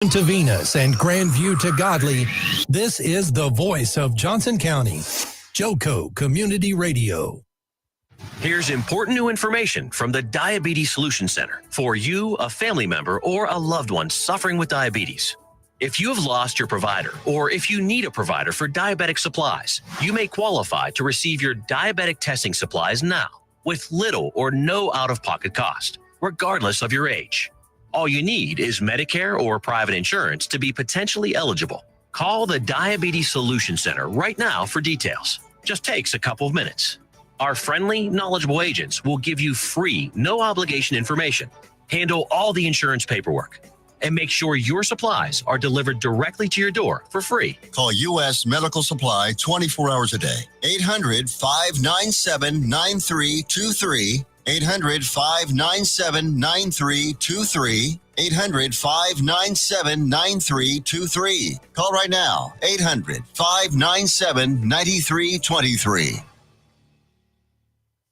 To Venus and Grandview to Godly, this is the voice of Johnson County, Joco Community Radio. Here's important new information from the Diabetes Solution Center for you, a family member, or a loved one suffering with diabetes. If you have lost your provider, or if you need a provider for diabetic supplies, you may qualify to receive your diabetic testing supplies now with little or no out-of-pocket cost, regardless of your age. All you need is Medicare or private insurance to be potentially eligible. Call the Diabetes Solution Center right now for details. Just takes a couple of minutes. Our friendly, knowledgeable agents will give you free, no-obligation information, handle all the insurance paperwork, and make sure your supplies are delivered directly to your door for free. Call U.S. Medical Supply 24 hours a day. 800-597-9323. 800-597-9323. 800-597-9323. Call right now. 800-597-9323.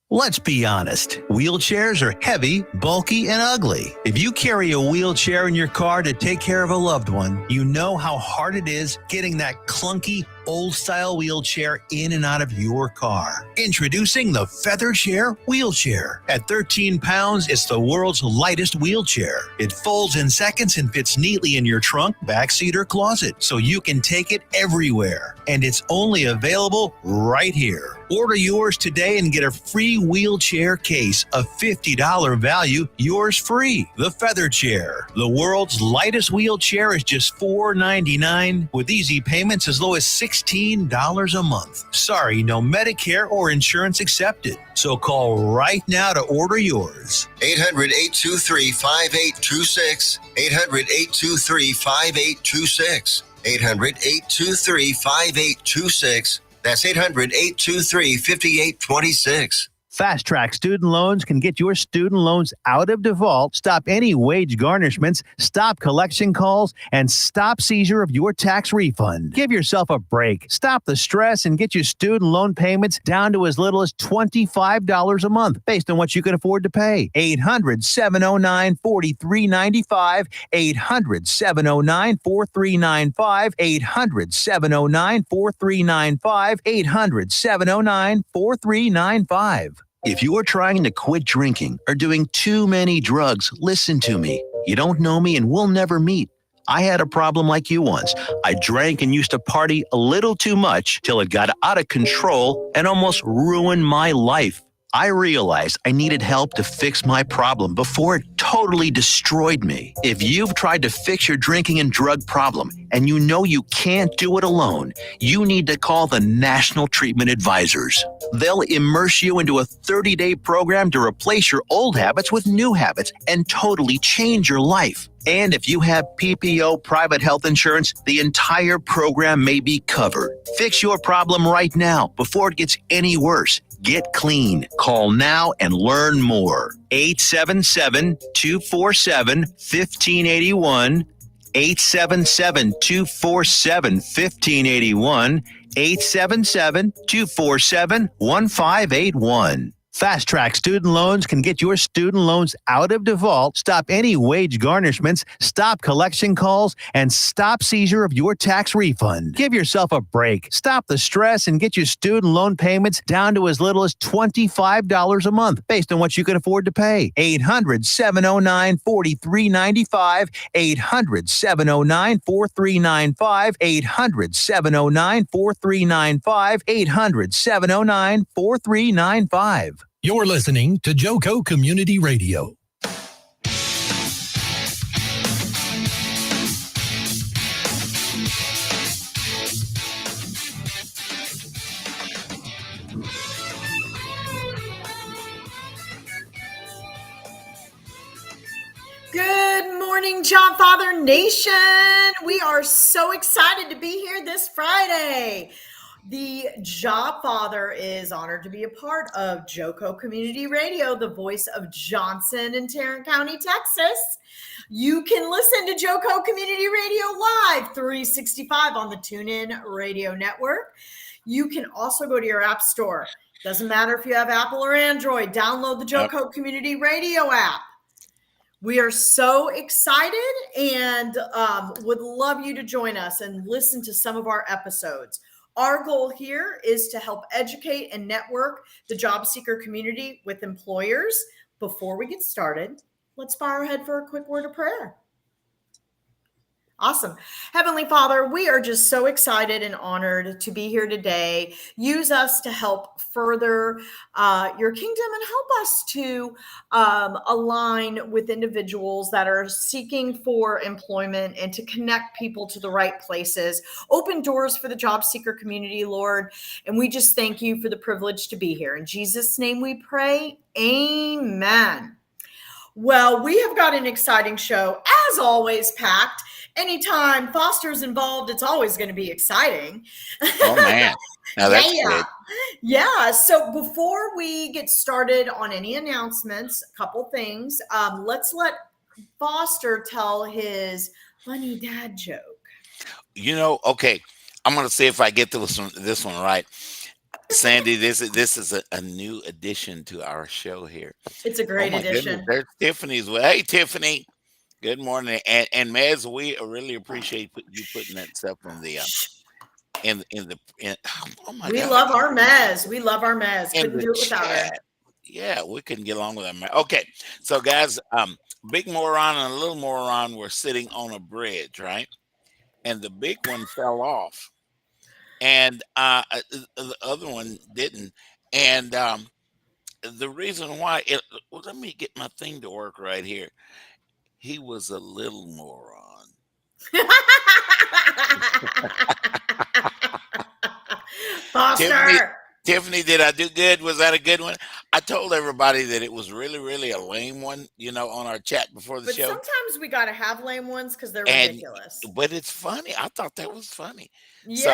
Let's be honest. Wheelchairs are heavy, bulky, and ugly. If you carry a wheelchair in your car to take care of a loved one, you know how hard it is getting that clunky, old-style wheelchair in and out of your car. Introducing the Feather Chair Wheelchair. At 13 pounds, it's the world's lightest wheelchair. It folds in seconds and fits neatly in your trunk, backseat, or closet, so you can take it everywhere. And it's only available right here. Order yours today and get a free wheelchair case, a $50 value, yours free. The Feather Chair. The world's lightest wheelchair is just $4.99 with easy payments as low as $16 a month. Sorry, no Medicare or insurance accepted. So call right now to order yours. 800-823-5826. 800-823-5826. 800-823-5826. That's 800-823-5826. Fast Track Student Loans can get your student loans out of default, stop any wage garnishments, stop collection calls, and stop seizure of your tax refund. Give yourself a break. Stop the stress and get your student loan payments down to as little as $25 a month based on what you can afford to pay. 800-709-4395. 800-709-4395. 800-709-4395. 800-709-4395. If you are trying to quit drinking or doing too many drugs, listen to me. You don't know me and we'll never meet. I had a problem like you once. I drank and used to party a little too much till it got out of control and almost ruined my life. I realized I needed help to fix my problem before it totally destroyed me. If you've tried to fix your drinking and drug problem and you know you can't do it alone, you need to call the National Treatment Advisors. They'll immerse you into a 30-day program to replace your old habits with new habits and totally change your life. And if you have PPO private health insurance, the entire program may be covered. Fix your problem right now before it gets any worse. Get clean. Call now and learn more. 877-247-1581. 877-247-1581. 877-247-1581. Fast Track Student Loans can get your student loans out of default, stop any wage garnishments, stop collection calls, and stop seizure of your tax refund. Give yourself a break. Stop the stress and get your student loan payments down to as little as $25 a month based on what you can afford to pay. 800-709-4395. 800-709-4395. 800-709-4395. 800-709-4395. You're listening to Joco Community Radio. Good morning, Jobfather Nation. We are so excited to be here this Friday. The Jobfather is honored to be a part of Joco Community Radio, the voice of Johnson and Tarrant County, Texas. You can listen to Joco Community Radio live 365 on the TuneIn Radio Network. You can also go to your app store. Doesn't matter if you have Apple or Android, download the Joco Community Radio app. We are so excited and would love you to join us and listen to some of our episodes. Our goal here is to help educate and network the job seeker community with employers. Before we get started, let's bow our head for a quick word of prayer. Awesome. Heavenly Father, we are just so excited and honored to be here today. Use us to help further your kingdom and help us to align with individuals that are seeking for employment and to connect people to the right places. Open doors for the job seeker community, Lord. And we just thank you for the privilege to be here. In Jesus' name we pray. Amen. Well, we have got an exciting show, as always, packed. Anytime Foster's involved, it's always going to be exciting. Oh, man. Now that's good. Yeah. So before we get started on any announcements, a couple things. Let's let Foster tell his funny dad joke. Okay. I'm going to see if I get this one right. Sandy, this is a new addition to our show here. It's a great addition. Goodness, there's Tiffany's. Well, hey, Tiffany. Good morning. And Mez, we really appreciate you putting that stuff in the oh my we God. love our Mez. We love our Mez. Couldn't do it without her. Yeah, we couldn't get along with her. Okay. So guys, big moron and a little moron were sitting on a bridge, right? And the big one fell off. And the other one didn't. And the reason why let me get my thing to work right here. He was a little moron. Foster. Tiffany, did I do good? Was that a good one? I told everybody that it was really, really a lame one, on our chat before the show. But sometimes we got to have lame ones because they're ridiculous. But it's funny. I thought that was funny. Yeah. So,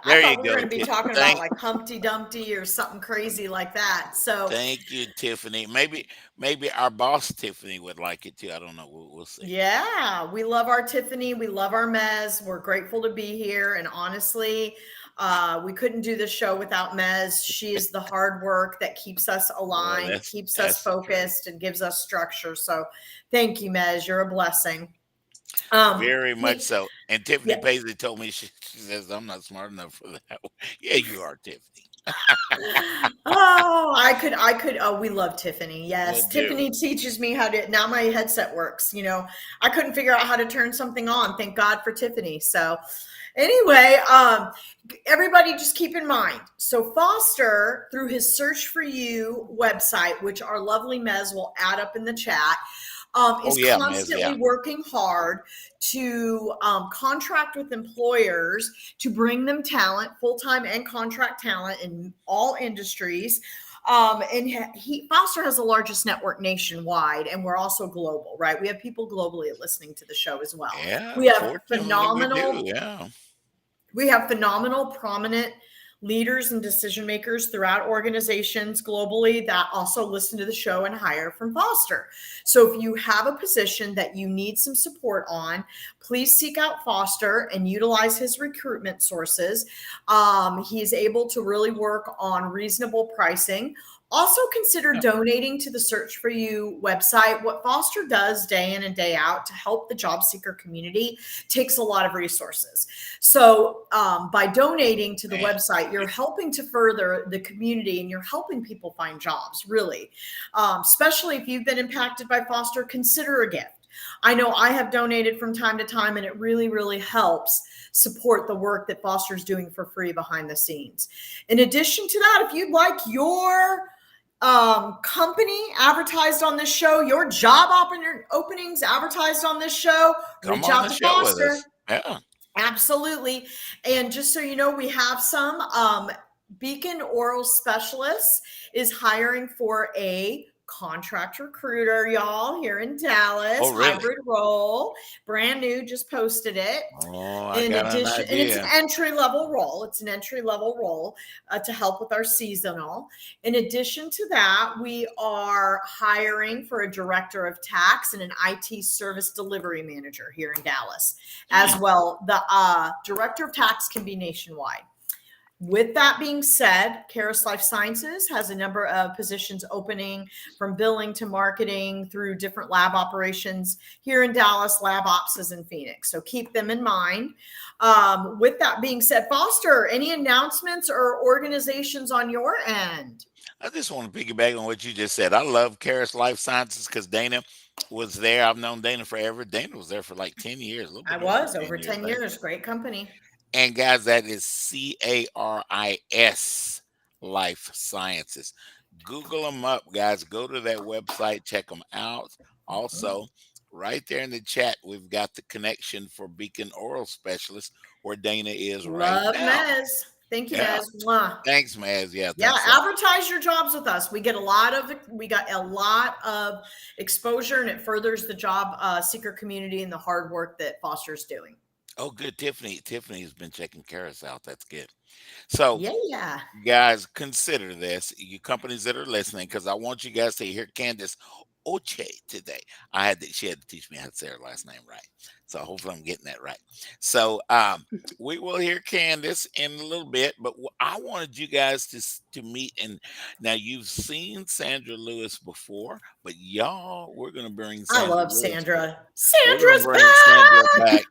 I thought we were going to be talking about like Humpty Dumpty or something crazy like that. So thank you, Tiffany. Maybe our boss Tiffany would like it too. I don't know. We'll see. Yeah, we love our Tiffany. We love our Mez. We're grateful to be here. And honestly, we couldn't do this show without Mez. She is the hard work that keeps us aligned, keeps us focused, and gives us structure. So thank you, Mez. You're a blessing. Very much so. And Tiffany Paisley told me, she says, I'm not smart enough for that. Yeah, you are, Tiffany. I could. Oh, we love Tiffany. Yes. Tiffany teaches me how to, now my headset works. I couldn't figure out how to turn something on. Thank God for Tiffany. So anyway, everybody just keep in mind. So Foster, through his Search for You website, which our lovely Mez will add up in the chat, is constantly working hard to contract with employers to bring them talent, full-time and contract talent in all industries. And Foster has the largest network nationwide, and we're also global, right? We have people globally listening to the show as well. Yeah, we have phenomenal, we have phenomenal, prominent leaders and decision makers throughout organizations globally that also listen to the show and hire from Foster. So if you have a position that you need some support on, please seek out Foster and utilize his recruitment sources. He is able to really work on reasonable pricing. Also consider donating to the Search for You website. What Foster does day in and day out to help the job seeker community takes a lot of resources. So by donating to the website, you're helping to further the community and you're helping people find jobs, really. Especially if you've been impacted by Foster, consider a gift. I know I have donated from time to time, and it really, really helps support the work that Foster's doing for free behind the scenes. In addition to that, if you'd like your company advertised on this show, your job openings advertised on this show, reach out to Foster. Yeah, absolutely. And just so you know, we have some Beacon Oral Specialists is hiring for a contract recruiter, y'all, here in Dallas. Oh, really? Hybrid role, brand new, just posted it. Oh, I got an idea. And it's an entry-level role. It's an entry-level role to help with our seasonal. In addition to that, we are hiring for a director of tax and an IT service delivery manager here in Dallas as well. The director of tax can be nationwide. With that being said, Caris Life Sciences has a number of positions opening from billing to marketing through different lab operations here in Dallas. Lab ops is in Phoenix, so keep them in mind. With that being said, Foster, any announcements or organizations on your end? I just want to piggyback on what you just said. I love Caris Life Sciences because Dana was there. I've known Dana forever. Dana was there for like 10 years, a little I bit over was 10 over years, 10 right? years. Great company. And guys, that is CARIS Life Sciences. Google them up, guys. Go to that website, check them out. Also, right there in the chat, we've got the connection for Beacon Oral Specialist where Dana is right Love now. Mez. Thank you, Yeah. Mez. Mwah. Thanks, Maz. Yeah, Yeah, thanks. advertise your jobs with us. We got a lot of exposure, and it furthers the job seeker community and the hard work that Foster's doing. Oh, good. Tiffany's been checking Karis out. That's good. So, Yeah. guys, consider this, you companies that are listening, because I want you guys to hear Candace Oche today. She had to teach me how to say her last name right. So hopefully I'm getting that right. So we will hear Candace in a little bit, but I wanted you guys to meet. And now you've seen Sandra Lewis before, but y'all, we're gonna bring I Sandra love Lewis. Sandra. We're gonna Sandra's bring Sandra back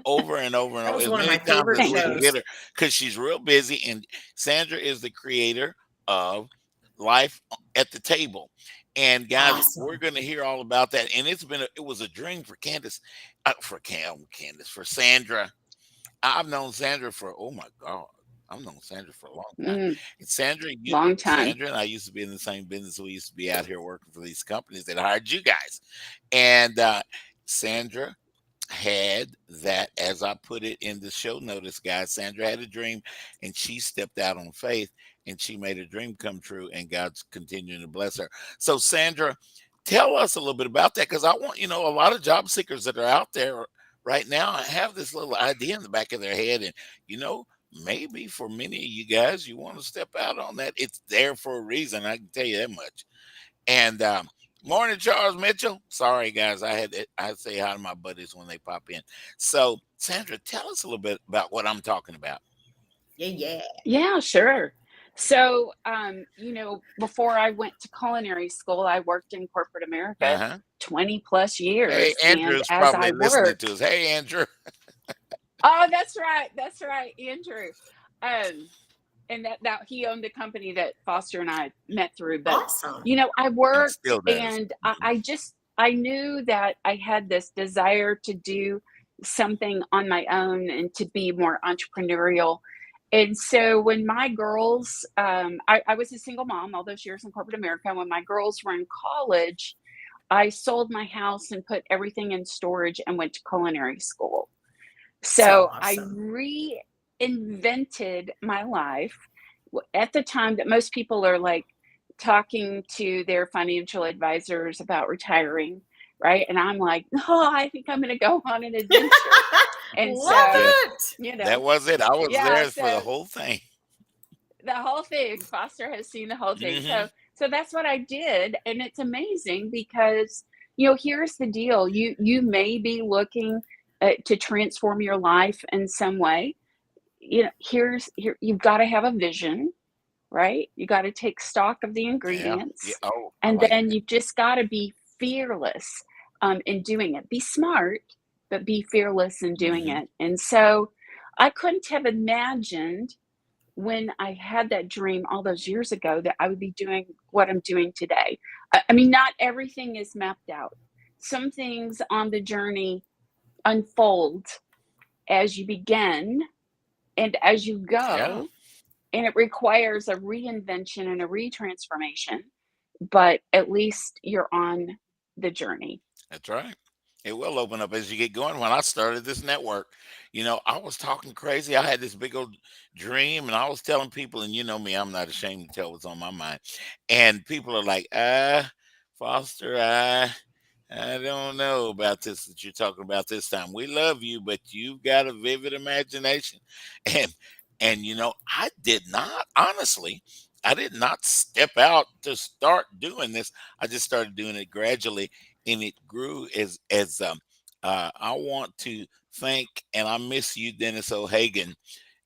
over and over and That over was as one of my many times favorite as we can shows. get her, because she's real busy. And Sandra is the creator of Life at the Table. And guys, we're Awesome. going to hear all about that. And it was a dream for Candace, for Sandra. I've known Sandra for, oh my God, I've known Sandra for a long time. And Long time. Sandra and I used to be in the same business. We used to be out here working for these companies that hired you guys. And Sandra had that, as I put it in the show notice, guys. Sandra had a dream and she stepped out on faith and she made a dream come true, and God's continuing to bless her. So, Sandra, tell us a little bit about that, because I want, a lot of job seekers that are out there right now have this little idea in the back of their head. And, maybe for many of you guys, you want to step out on that. It's there for a reason. I can tell you that much. And, morning, Charles Mitchell. Sorry, guys. I say hi to my buddies when they pop in. So, Sandra, tell us a little bit about what I'm talking about. Yeah. Yeah, sure. So, before I went to culinary school, I worked in corporate America 20 plus years. Hey, Andrew's and as probably I listening worked, to us. Hey, Andrew. oh, that's right, Andrew. And that he owned the company that Foster and I met through. But Awesome. I worked, still does. and I knew that I had this desire to do something on my own and to be more entrepreneurial. And so when my girls, I was a single mom all those years in corporate America. When my girls were in college, I sold my house and put everything in storage and went to culinary school. So awesome. I reinvented my life at the time that most people are like talking to their financial advisors about retiring, right? And I'm like, oh, I think I'm going to go on an adventure. And Love it. That was it. I was there for the so whole thing. the whole thing. Foster has seen the whole thing. Mhm. So that's what I did. And it's amazing because, here's the deal. You may be looking to transform your life in some way. Here, you've got to have a vision, right? You got to take stock of the ingredients. Yeah. Oh, and then you've just got to be fearless in doing it. Be smart, but be fearless in doing it. And so I couldn't have imagined when I had that dream all those years ago that I would be doing what I'm doing today. I mean, not everything is mapped out. Some things on the journey unfold as you begin and as you go. Yeah. And it requires a reinvention and a retransformation, but at least you're on the journey. That's right. It will open up as you get going. When I started this network, I was talking crazy. I had this big old dream and I was telling people, and you know me, I'm not ashamed to tell what's on my mind. And people are like, Foster, I don't know about this that you're talking about this time. We love you, but you've got a vivid imagination. And I did not step out to start doing this. I just started doing it gradually, and it grew as I want to thank, and I miss you, Dennis O'Hagan.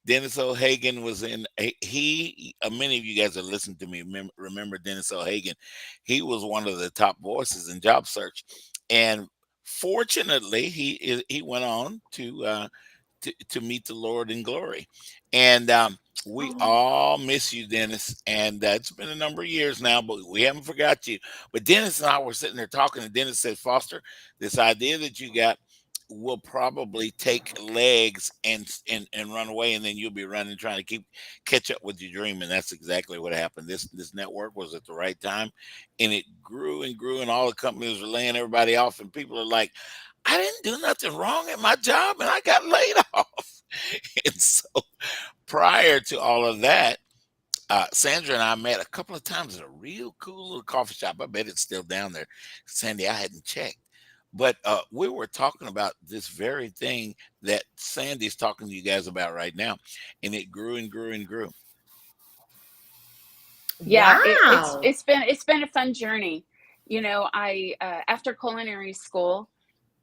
Dennis O'Hagan was in. Many of you guys that listen to me remember Dennis O'Hagan. He was one of the top voices in job search, and fortunately, he went on to meet the Lord in glory. And we Oh, all miss you, Dennis. And it's been a number of years now, but we haven't forgot you. But Dennis and I were sitting there talking, and Dennis said, Foster, this idea that you got will probably take legs and run away, and then you'll be running trying to catch up with your dream. And that's exactly what happened. This network was at the right time, and it grew and grew, and all the companies were laying everybody off, and people are like, I didn't do nothing wrong at my job and I got laid off. And so prior to all of that, Sandra and I met a couple of times at a real cool little coffee shop. I bet it's still down there. Sandy, I hadn't checked. But we were talking about this very thing that Sandy's talking to you guys about right now. And it grew and grew and grew. Yeah, wow. it's been a fun journey. I after culinary school,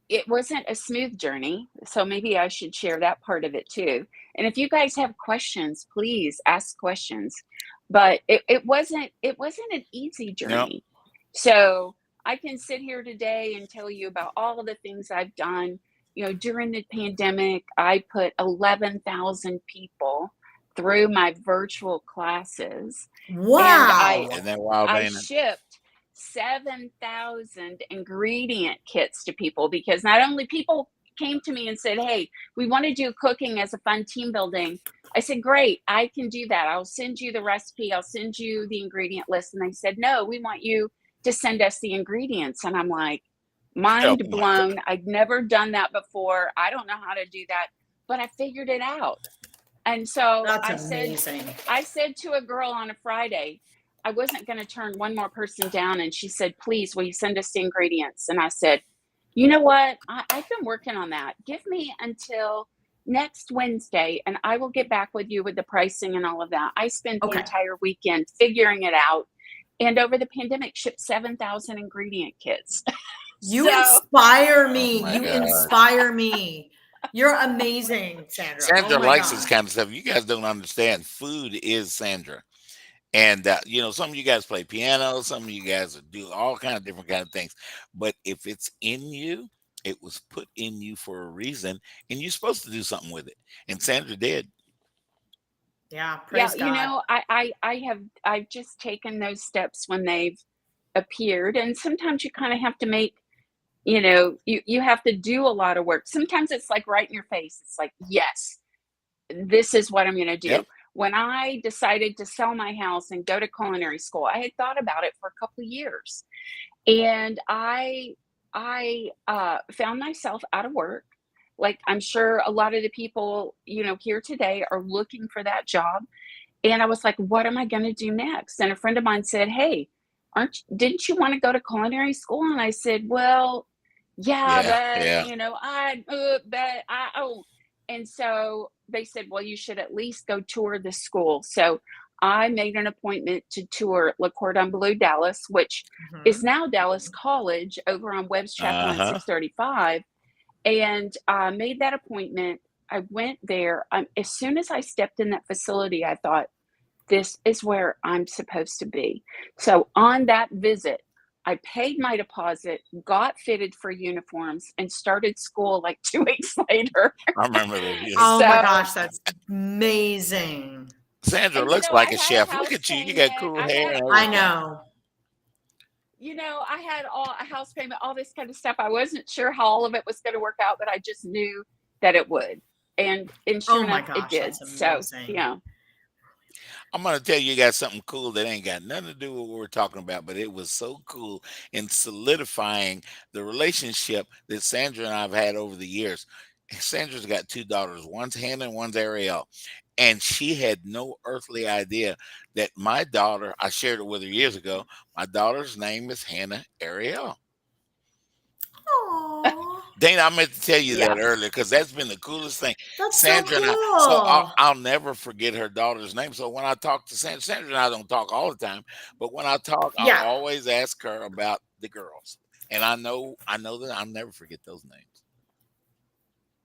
it wasn't a smooth journey, so maybe I should share that part of it too. And if you guys have questions, please ask questions. But it wasn't an easy Yep. journey. So I can sit here today and tell you about all of the things I've done. During the pandemic, I put 11,000 people through my virtual classes, and Wow. Isn't that wild, I ain't it? shipped 7,000 ingredient kits to people, because not only people came to me and said, hey, we want to do cooking as a fun team building. I said, great, I can do that. I'll send you the recipe. I'll send you the ingredient list. And they said, no, we want you to send us the ingredients. And I'm like, Oh mind my God. blown. I'd never done that before. I don't know how to do that, but I figured it out. And so That's I said to a girl on a Friday, I wasn't going to turn one more person down. And she said, please, will you send us the ingredients? And I said, you know what? I've been working on that. Give me until next Wednesday and I will get back with you with the pricing and all of that. I spent the Okay. entire weekend figuring it out. And over the pandemic, shipped 7,000 ingredient kits. You So inspire Oh me. my You God. inspire me. You're amazing, Sandra. Sandra Oh my likes this gosh. kind of stuff. You guys don't understand. Food is Sandra. And some of you guys play piano, some of you guys do all kind of different kind of things. But if it's in you, it was put in you for a reason, and you're supposed to do something with it. And Sandra did. Yeah, yeah, praise God. I've just taken those steps when they've appeared. And sometimes you kind of have to make, you have to do a lot of work. Sometimes it's like right in your face. It's like, yes, this is what I'm going to do. Yep. When I decided to sell my house and go to culinary school, I had thought about it for a couple of years, and I found myself out of work. Like I'm sure a lot of the people here today are looking for that job, and I was like, what am I going to do next? And a friend of mine said, hey, didn't you want to go to culinary school? And I said, well, yeah, Yeah. but oh. And so they said, well, you should at least go tour the school. So I made an appointment to tour Le Cordon Bleu Dallas, which is now Dallas College over on Webb's Chapel and Uh-huh. 635. And I made that appointment. I went there. As soon as I stepped in that facility, I thought, this is where I'm supposed to be. So on that visit, I paid my deposit, got fitted for uniforms, and started school like 2 weeks later. I remember those. Oh my So- gosh, that's amazing. Sandra And, looks I like a had chef. house Look at you. You payment. got cool I hair. had and I everything. know. I had a house payment, all this kind of stuff. I wasn't sure how all of it was going to work out, but I just knew that it would. And sure Oh my enough, it gosh, did. that's So, amazing. yeah. I'm going to tell you guys something cool that ain't got nothing to do with what we're talking about, but it was so cool in solidifying the relationship that Sandra and I have had over the years. Sandra's got two daughters. One's Hannah and one's Ariel. And she had no earthly idea that my daughter, I shared it with her years ago, my daughter's name is Hannah Ariel. Aw, Dana, I meant to tell you Yeah. that earlier because that's been the coolest thing. that's Sandra so and cool. I, so I'll never forget her daughter's name. So when I talk to Sandra and I don't talk all the time, but when I talk, I'll Yeah. always ask her about the girls. And I know that I'll never forget those names.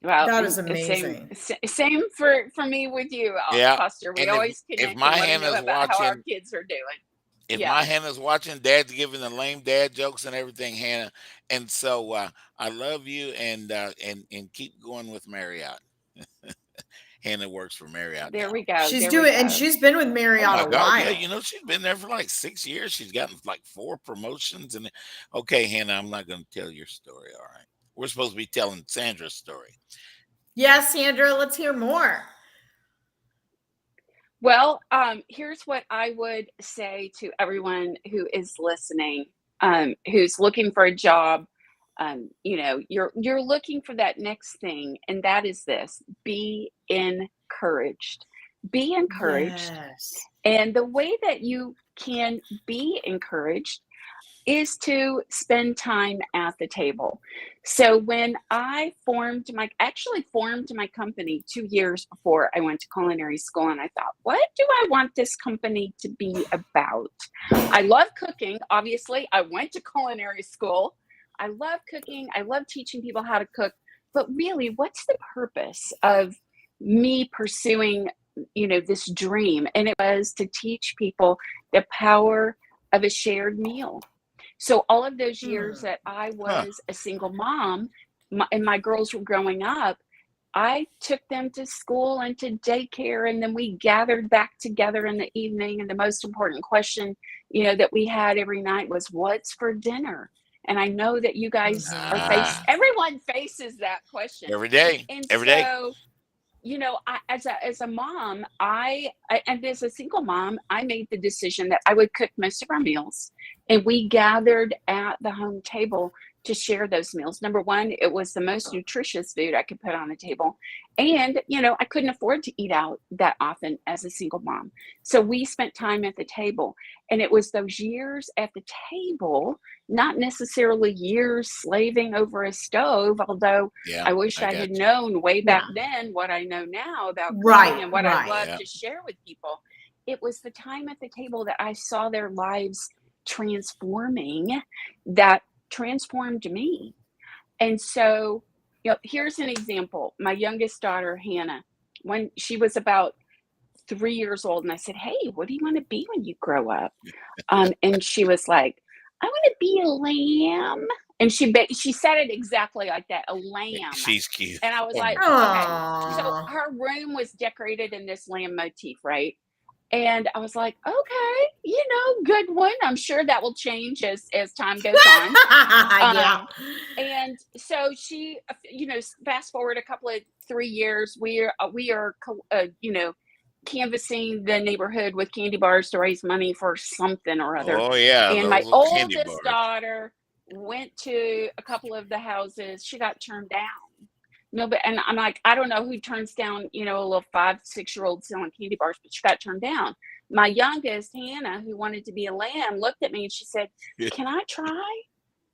Well, That and is amazing. same for me with you, Yeah. Foster. We And always if connect and my let them know Hannah's about how our watching, kids are doing. if Yeah, my Hannah's watching, Dad's giving the lame dad jokes and everything, Hannah. And so I love you, and keep going with Marriott. Hannah works for Marriott there now. we go. She's There we doing, and go. she's been with Oh Marriott my a God, yeah, while. she's been there for like 6 years. She's gotten like 4 promotions. And okay, Hannah, I'm not going to tell your story. All right, we're supposed to be telling Sandra's story. Yes, Sandra, let's hear more. Well, here's what I would say to everyone who is listening, who's looking for a job. You're looking for that next thing, and that is this: be encouraged. Be encouraged, Yes. and the way that you can be encouraged is to spend time at the table. So when I actually formed my company 2 years before I went to culinary school, and I thought, what do I want this company to be about? I love cooking. Obviously, I went to culinary school. I love cooking. I love teaching people how to cook. But really, what's the purpose of me pursuing, this dream? And it was to teach people the power of a shared meal. So all of those years that I Huh. was a single mom, and my girls were growing up, I took them to school and to daycare, and then we gathered back together in the evening. And the most important question, that we had every night was, "What's for dinner?" And I know that you guys Ah, everyone faces that question. every day, And every day. so, as a mom, and as a single mom, I made the decision that I would cook most of our meals, and we gathered at the home table to share those meals. Number one, it was the most nutritious food I could put on the table, and I couldn't afford to eat out that often as a single mom, so we spent time at the table, and it was those years at the table, not necessarily years slaving over a stove, although Yeah, I wish I I got had you. known way Yeah. back then what I know now about cooking Right, and what I right. love Yeah. to share with people. It was the time at the table that I saw their lives transforming, that transformed me. And so, here's an example. My youngest daughter, Hannah, when she was about 3 years old, and I said, "Hey, what do you want to be when you grow up?" And she was like, "I want to be a lamb." And she said it exactly like that, a lamb. She's cute. And I was Oh like, my God, okay. she's cute. So Aww. her room was decorated in this lamb motif, right? And I was like, okay, good one. I'm sure that will change as time goes on. Yeah. And so she, fast forward a couple of 3 years, we are canvassing the neighborhood with candy bars to raise money for something or other. Oh yeah, And those my little candy oldest bars. daughter went to a couple of the houses. She got turned down. No, but and I'm like, I don't know who turns down, a little 5, 6-year-old selling candy bars, but she got turned down. My youngest, Hannah, who wanted to be a lamb, looked at me and she said, "Can I try?"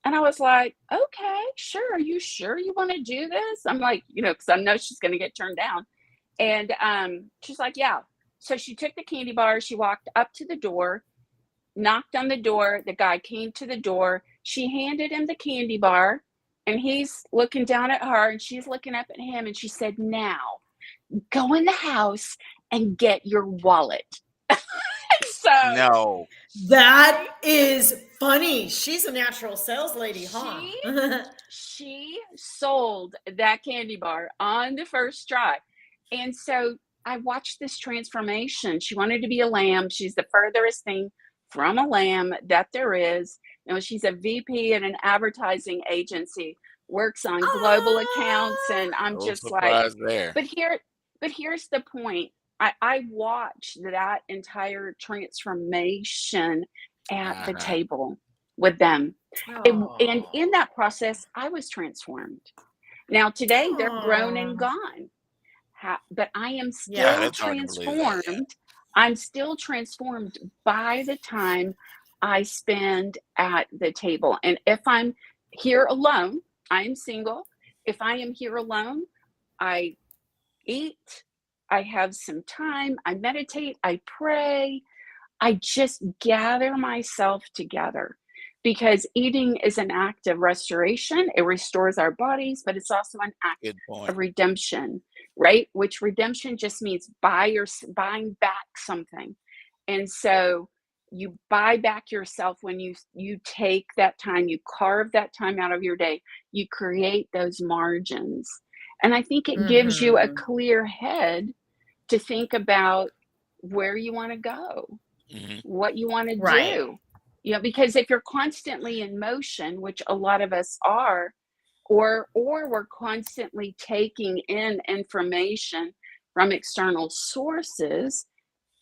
And I was like, "Okay, sure. Are you sure you want to do this?" I'm like, because I know she's going to get turned down. And she's like, "Yeah." So she took the candy bar. She walked up to the door, knocked on the door. The guy came to the door. She handed him the candy bar, and he's looking down at her, and she's looking up at him. And she said, "Now, go in the house and get your wallet." So No. That is funny. She's a natural sales lady, huh? she sold that candy bar on the first try. And so I watched this transformation. She wanted to be a lamb. She's the furthest thing from a lamb that there is. She's a VP in an advertising agency, works on global accounts, and I'm No just like, surprise there. but here's the point. I watched that entire transformation at the Uh-huh. table with them. And Oh. in that process, I was transformed. Now, today, they're grown and Oh. gone. But I am Yeah. still That's hard to believe that. Yeah. transformed. I'm still transformed by the time I spend at the table. And if I'm here alone, I'm single. If I am here alone, I eat, I have some time, I meditate, I pray, I just gather myself together. because eating is an act of restoration. It restores our bodies, but it's also an act Good point. of redemption, right? Which redemption just means buying back something. And so you buy back yourself when you take that time, you carve that time out of your day, you create those margins. And I think it gives you a Mhm. clear head to think about where you want to go, Mhm. what you want to Right. do. Because if you're constantly in motion, which a lot of us are, or we're constantly taking in information from external sources,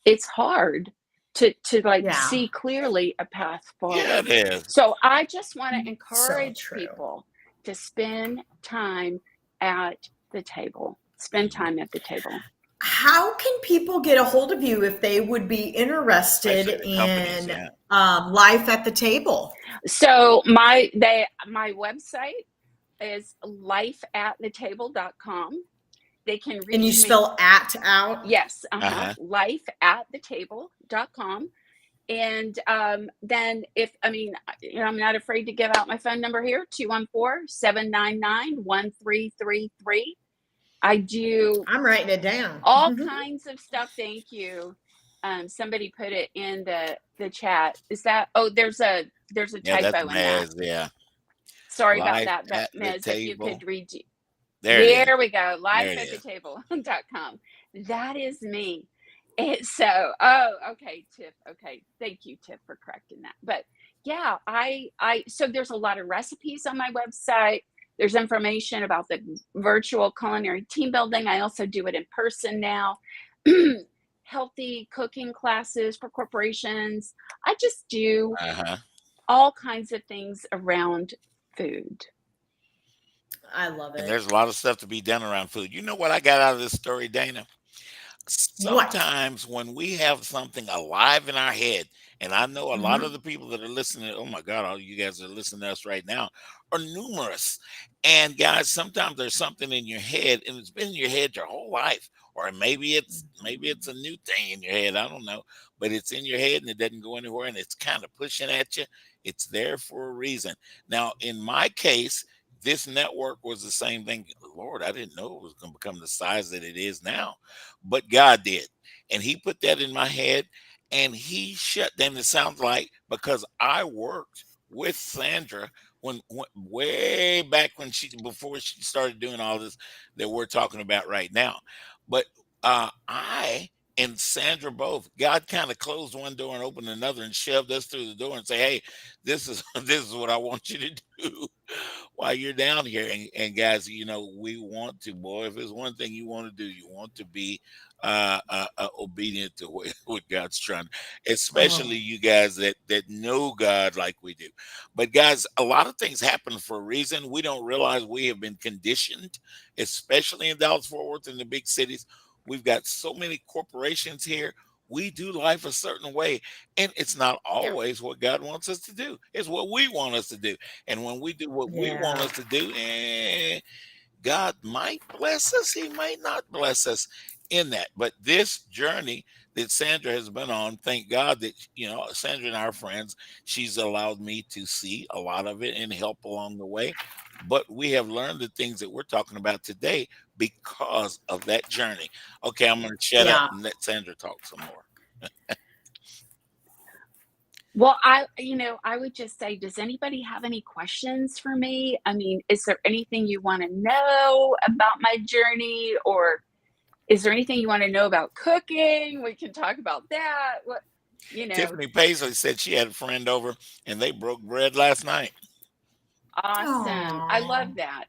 it's hard to like Yeah. see clearly a path Yeah, forward. it is. So I just want to So encourage true. people to spend time at the table. Spend Mhm. time at the table. How can people get a hold of you if they would be interested Especially the companies, in yeah. life at the table? So my website is lifeatthetable.com. They can And you reach me. spell "at" out? Yes, Uh-huh. lifeattetable.com. And then I'm not afraid to give out my phone number here, 214-799-1333. I do I'm writing it down. all kinds of stuff. Thank you. Somebody put it in the chat. Is that, there's a Yeah, that's typo in that. Maz, yeah. Sorry about Life that, but at the Mez, if you table. could read. There it is. There we go. There it is. Lifeattetable.com. That is me. So, okay, Tiff. Okay. Thank you, Tiff, for correcting that. But yeah, so there's a lot of recipes on my website. There's information about the virtual culinary team building. I also do it in person now. Healthy cooking classes for corporations. I just do Uh-huh. all kinds of things around food. I love And it. there's a lot of stuff to be done around food. You know what I got out of this story, Dana? What? Sometimes when we have something alive in our head, and I know a lot of Mhm. the people that are listening, oh my God, all you guys are listening to us right now are numerous. And guys, sometimes there's something in your head, and it's been in your head your whole life. Or maybe it's a new thing in your head. I don't know. But it's in your head and it doesn't go anywhere and it's kind of pushing at you. It's there for a reason. Now, in my case, this network was the same thing. Lord, I didn't know it was going to become the size that it is now, but God did. And He put that in my head and He shut down. It sounds like because I worked with Sandra when way back when before she started doing all this that we're talking about right now. But I and Sandra both, God kind of closed one door and opened another and shoved us through the door and say, hey, this is this is what I want you to do while you're down here. And guys, we want to, boy, if there's one thing you want to do, you want to be obedient to what God's trying, Oh, especially you guys that know God like we do. But guys, a lot of things happen for a reason. We don't realize we have been conditioned, especially in Dallas Fort Worth and the big cities. We've got so many corporations here. We do life a certain way, and it's not Yeah. always what God wants us to do. It's what we want us to do. And when we do what we want yeah. us to do, God might bless us. He might not bless us in that. But this journey that Sandra has been on, thank God that, Sandra and our friends, she's allowed me to see a lot of it and help along the way. But we have learned the things that we're talking about today because of that journey. Okay, I'm going to shut up Yeah. and let Sandra talk some more. Well, I would just say, does anybody have any questions for me? I mean, is there anything you want to know about my journey, or is there anything you want to know about cooking? We can talk about that. What, Tiffany Paisley said she had a friend over and they broke bread last night. awesome. I Oh, love that.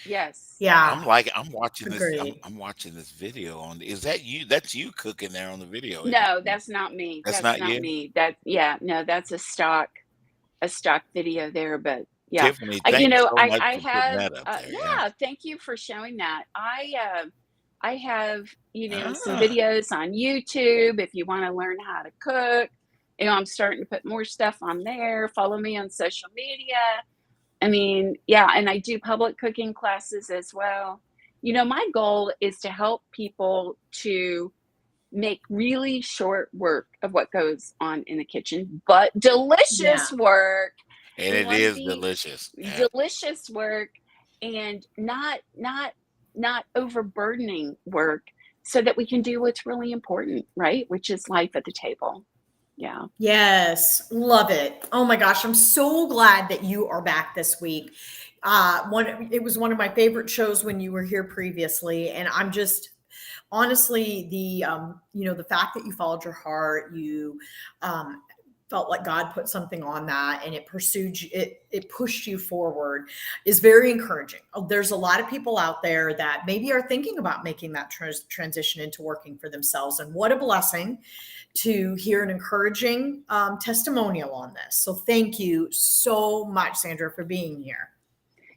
Yes. yeah. I'm watching this. Agreed. I'm watching this video on. Is that you? That's you cooking there on the video, isn't No, it? that's not me. That's That's not not you, me. No, that's a stock video there, but yeah. Tiffany. I, you Thanks know, so I much I for putting have that up there. Yeah. yeah, thank you for showing that. I have, some Ah, videos on YouTube if you want to learn how to cook. I'm starting to put more stuff on there. Follow me on social media. I mean, yeah, and I do public cooking classes as well. My goal is to help people to make really short work of what goes on in the kitchen, but Yeah. delicious work. And We it want to is be delicious. Yeah. delicious work and not overburdening work so that we can do what's really important, right? Which is life at the table. Yeah. Yes, love it. Oh my gosh, I'm so glad that you are back this week. It was one of my favorite shows when you were here previously, and I'm just honestly the fact that you followed your heart, you felt like God put something on that, and it pursued you, it pushed you forward, is very encouraging. There's a lot of people out there that maybe are thinking about making that transition into working for themselves, and what a blessing to hear an encouraging testimonial on this. So thank you so much, Sandra, for being here.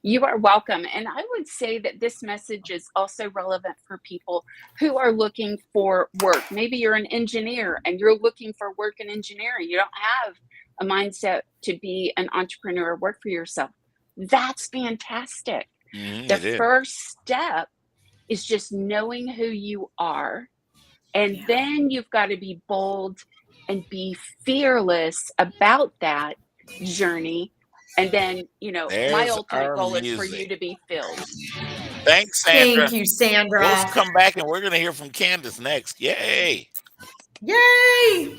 You are welcome. And I would say that this message is also relevant for people who are looking for work. Maybe you're an engineer and you're looking for work in engineering. You don't have a mindset to be an entrepreneur, work for yourself. That's fantastic. The first step is just knowing who you are. And then you've got to be bold and be fearless about that journey. And then, my ultimate goal is for you to be filled. Thanks, Sandra. Thank you, Sandra. We'll come back and we're going to hear from Candace next. Yay! Yay!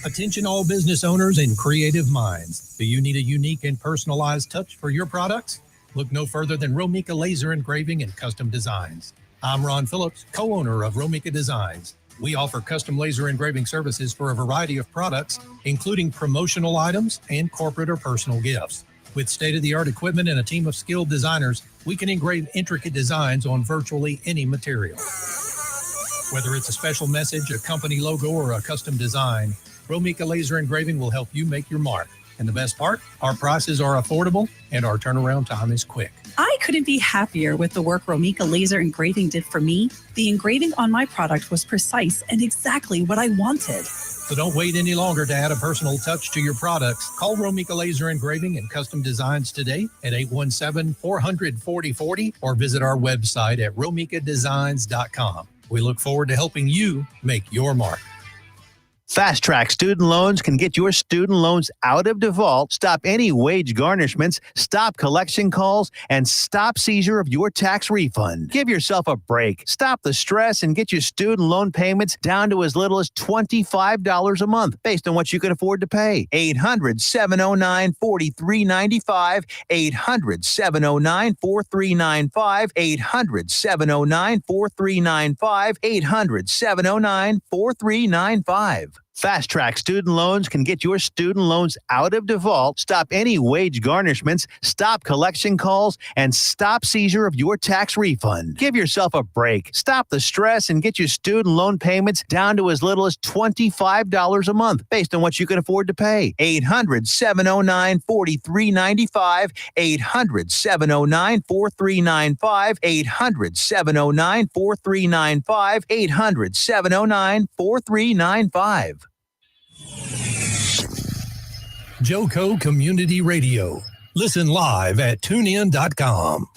Attention all business owners and creative minds. Do you need a unique and personalized touch for your products? Look no further than Romika Laser Engraving and Custom Designs. I'm Ron Phillips, co-owner of Romika Designs. We offer custom laser engraving services for a variety of products, including promotional items and corporate or personal gifts. With state-of-the-art equipment and a team of skilled designers, we can engrave intricate designs on virtually any material. Whether it's a special message, a company logo, or a custom design, Romika Laser Engraving will help you make your mark. And the best part, our prices are affordable and our turnaround time is quick. I couldn't be happier with the work Romika Laser Engraving did for me. The engraving on my product was precise and exactly what I wanted. So don't wait any longer to add a personal touch to your products. Call Romika Laser Engraving and Custom Designs today at 817-400-4040 or visit our website at romikadesigns.com. We look forward to helping you make your mark. Fast Track Student Loans can get your student loans out of default, stop any wage garnishments, stop collection calls, and stop seizure of your tax refund. Give yourself a break. Stop the stress and get your student loan payments down to as little as $25 a month based on what you can afford to pay. 800-709-4395, 800-709-4395, 800-709-4395, 800-709-4395. Fast Track Student Loans can get your student loans out of default, stop any wage garnishments, stop collection calls, and stop seizure of your tax refund. Give yourself a break. Stop the stress and get your student loan payments down to as little as $25 a month based on what you can afford to pay. 800-709-4395, 800-709-4395, 800-709-4395, 800-709-4395. Joco Community Radio. Listen live at tunein.com.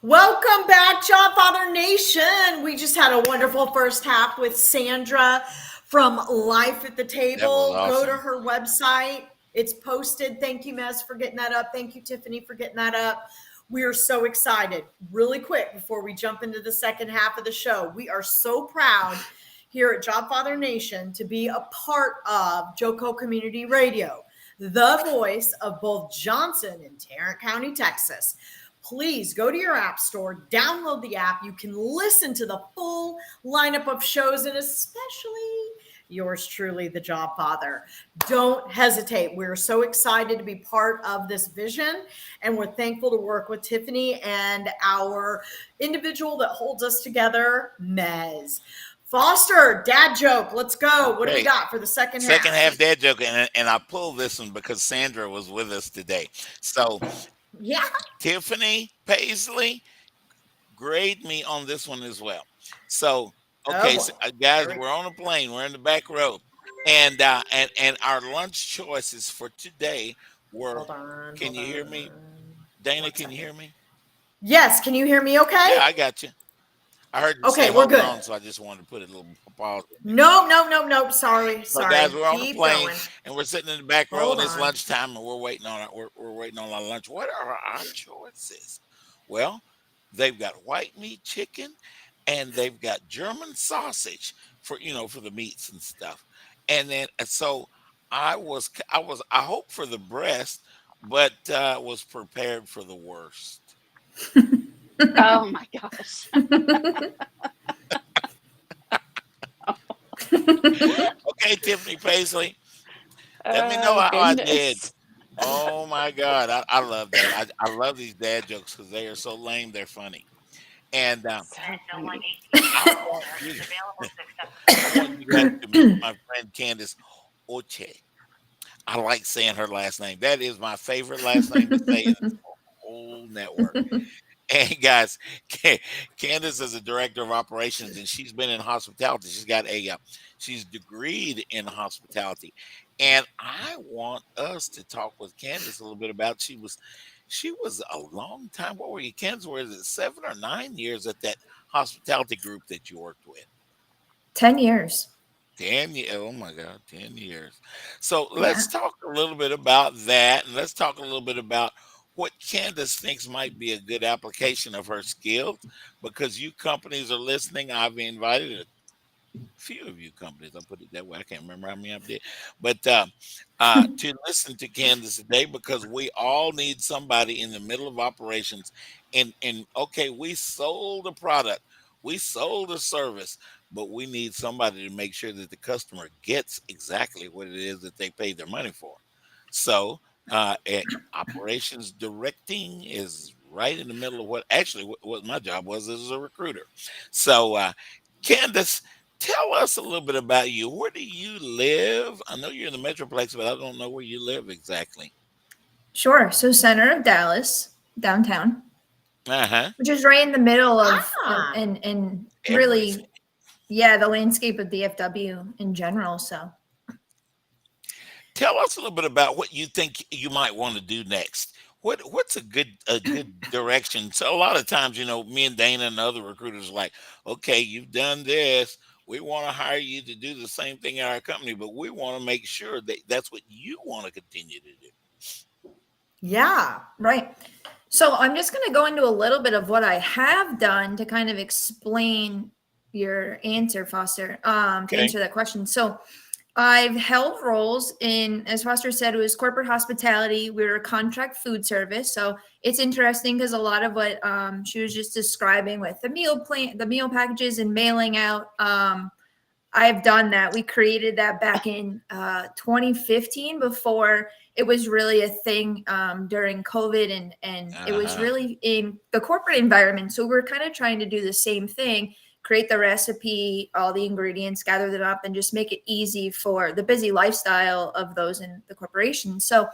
Welcome back, Jobfather Nation. We just had a wonderful first half with Sandra from Life at the Table. Awesome. Go to her website. It's posted. Thank you, Mez, for getting that up. Thank you, Tiffany, for getting that up. We are so excited. Really quick, before we jump into the second half of the show, we are so proud here at Jobfather Nation to be a part of Joco Community Radio, the voice of both Johnson and Tarrant County, Texas. Please go to your app store, download the app. You can listen to the full lineup of shows, and especially yours truly, the Jobfather. Don't hesitate. We're so excited to be part of this vision, and we're thankful to work with Tiffany and our individual that holds us together, Mez. Foster, dad joke. Let's go. What do we got for the second half? Second half dad joke, and I pulled this one because Sandra was with us today. So, yeah, Tiffany Paisley, grade me on this one as well. So, Oh okay, boy. so, guys, Here we we're on a plane. We're in the back row, and our lunch choices for today were. Hold on. Can Hold you hear on. me, Dana? 1 Can you second. hear me? Yes. Can you hear me okay? Yeah, I got you. I heard you say Okay, we're hold good. on, so I just wanted to put a little pause in there. No. Sorry. So, guys, Sorry. we're on a Keep plane, going. and we're sitting in the back row, Hold and it's on. lunchtime, and we're waiting on we're waiting on our lunch. What are our choices? Well, they've got white meat chicken, and they've got German sausage for for the meats and stuff. And then so I hope for the breast, but was prepared for the worst. Oh my gosh. Okay, Tiffany Paisley, let me know Oh how I did. goodness. Oh my God, I love that. I love these dad jokes because they are so lame. They're funny, and So funny. I want you. I want you guys to meet my friend Candace Authier. I like saying her last name. That is my favorite last name to say in this whole network. And guys, Candace is a director of operations, and she's been in hospitality. She's got she's degreed in hospitality, and I want us to talk with Candace a little bit about. She was a long time. What were you, Candace? Was it 7 or 9 years at that hospitality group that you worked with? 10 years. 10 years. Oh my God, 10 years. So Yeah. let's talk a little bit about that. And let's talk a little bit about what Candace thinks might be a good application of her skills. Because you companies are listening, I've invited a few of you companies, I'll put it that way. I can't remember how many I did, but to listen to Candace today because we all need somebody in the middle of operations. And okay, we sold a product, we sold a service, but we need somebody to make sure that the customer gets exactly what it is that they paid their money for. So, operations directing is right in the middle of what actually what my job was as a recruiter. So, Candace, tell us a little bit about you. Where do you live? I know you're in the Metroplex, but I don't know where you live exactly. Sure. So center of Dallas, downtown, Uh-huh. which is right in the middle of Ah. and Everything. really, yeah, the landscape of DFW in general. So Tell us a little bit about what you think you might want to do next. What's a good direction? So a lot of times, me and Dana and other recruiters are like, okay, you've done this. We want to hire you to do the same thing at our company, but we want to make sure that that's what you want to continue to do. yeah, right. So I'm just going to go into a little bit of what I have done to kind of explain your answer, Foster, to Okay. answer that question. So I've held roles in, as Foster said, it was corporate hospitality. We were a contract food service. So it's interesting because a lot of what she was just describing with the meal plan, the meal packages and mailing out, I've done that. We created that back in 2015 before it was really a thing during COVID, and it was Uh-huh. really in the corporate environment. So we're kind of trying to do the same thing, create the recipe, all the ingredients, gather them up, and just make it easy for the busy lifestyle of those in the corporation. So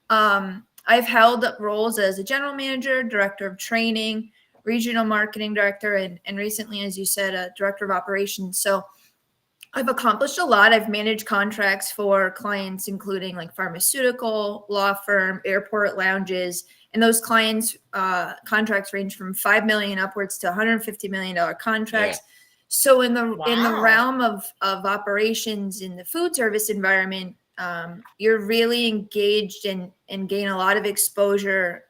I've held roles as a general manager, director of training, regional marketing director, and recently, as you said, a director of operations. So I've accomplished a lot. I've managed contracts for clients, including like pharmaceutical, law firm, airport lounges, and those clients' contracts range from $5 million upwards to $150 million contracts. Yeah. So in the Wow. realm of operations in the food service environment, you're really engaged and gain a lot of exposure.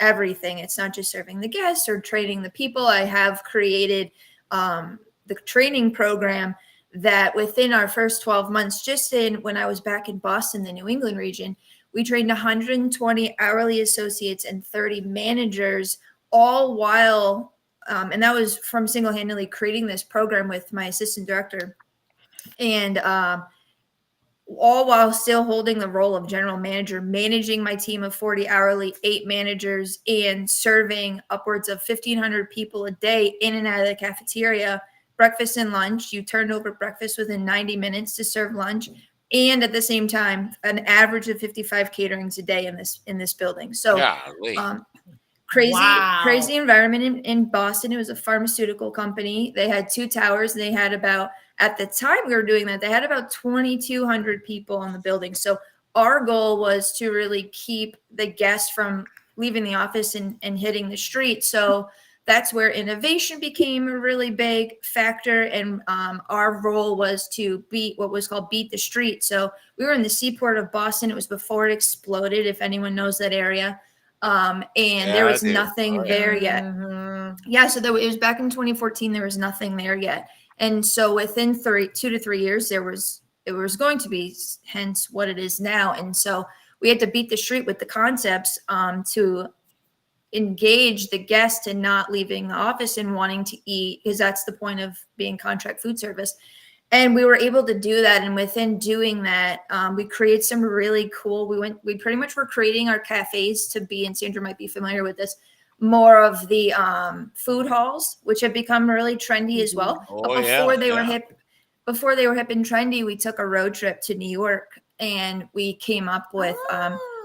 Everything. It's not just serving the guests or training the people. I have created the training program that within our first 12 months, just in when I was back in Boston, the New England region, we trained 120 hourly associates and 30 managers, all while, and that was from single-handedly creating this program with my assistant director, and all while still holding the role of general manager, managing my team of 40 hourly, 8 managers, and serving upwards of 1,500 people a day in and out of the cafeteria. Breakfast and lunch. You turned over breakfast within 90 minutes to serve lunch, and at the same time, an average of 55 caterings a day in this building. So, Golly. crazy environment in Boston. It was a pharmaceutical company. They had 2 towers. And they had about, at the time we were doing that, they had about 2,200 people in the building. So our goal was to really keep the guests from leaving the office and hitting the street. So that's where innovation became a really big factor. And our role was to beat what was called beat the street. So we were in the seaport of Boston. It was before it exploded, if anyone knows that area. And there was nothing there yet. Yeah, so it was back in 2014. There was nothing there yet. And so within 2 to 3 years, it was going to be, hence what it is now. And so we had to beat the street with the concepts to engage the guest and not leaving the office and wanting to eat, because that's the point of being contract food service. And we were able to do that. And within doing that, we created some really cool, we pretty much were creating our cafes to be, and Sandra might be familiar with this, more of the food halls, which have become really trendy as well. But before they were hip and trendy, we took a road trip to New York and we came up with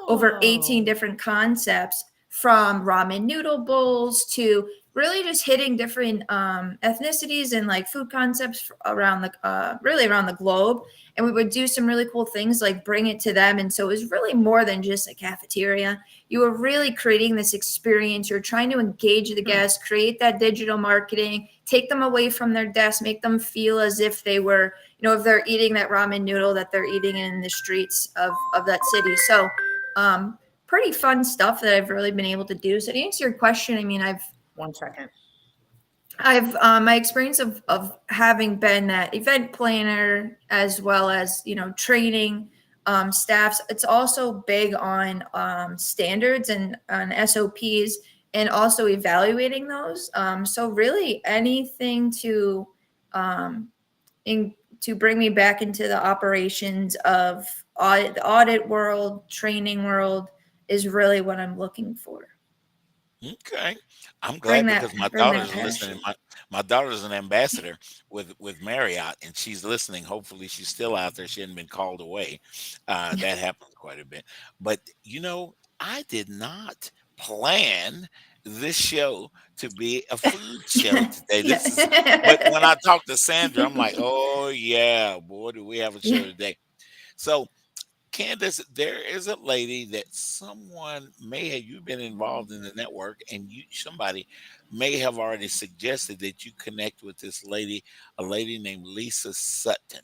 over 18 different concepts, from ramen noodle bowls to really just hitting different ethnicities and like food concepts around the globe. And we would do some really cool things like bring it to them. And so it was really more than just a cafeteria. You were really creating this experience. You're trying to engage the guests, create that digital marketing, take them away from their desk, make them feel as if they were, if they're eating that ramen noodle, that they're eating in the streets of that city. So pretty fun stuff that I've really been able to do. So to answer your question, I mean, my experience of having been that event planner, as well as, training staffs. It's also big on standards and on SOPs, and also evaluating those. So really anything to bring me back into the operations of the audit world, training world, is really what I'm looking for. Okay. I'm glad, because my daughter's listening. My daughter's an ambassador with Marriott, and she's listening. Hopefully she's still out there. She hadn't been called away. That happens quite a bit. But, I did not plan this show to be a food show today. But when I talked to Sandra, I'm like, oh, yeah, boy, do we have a show today. So, Candace, there is a lady that someone you've been involved in the network, and somebody may have already suggested that you connect with this lady, a lady named Lisa Sutton.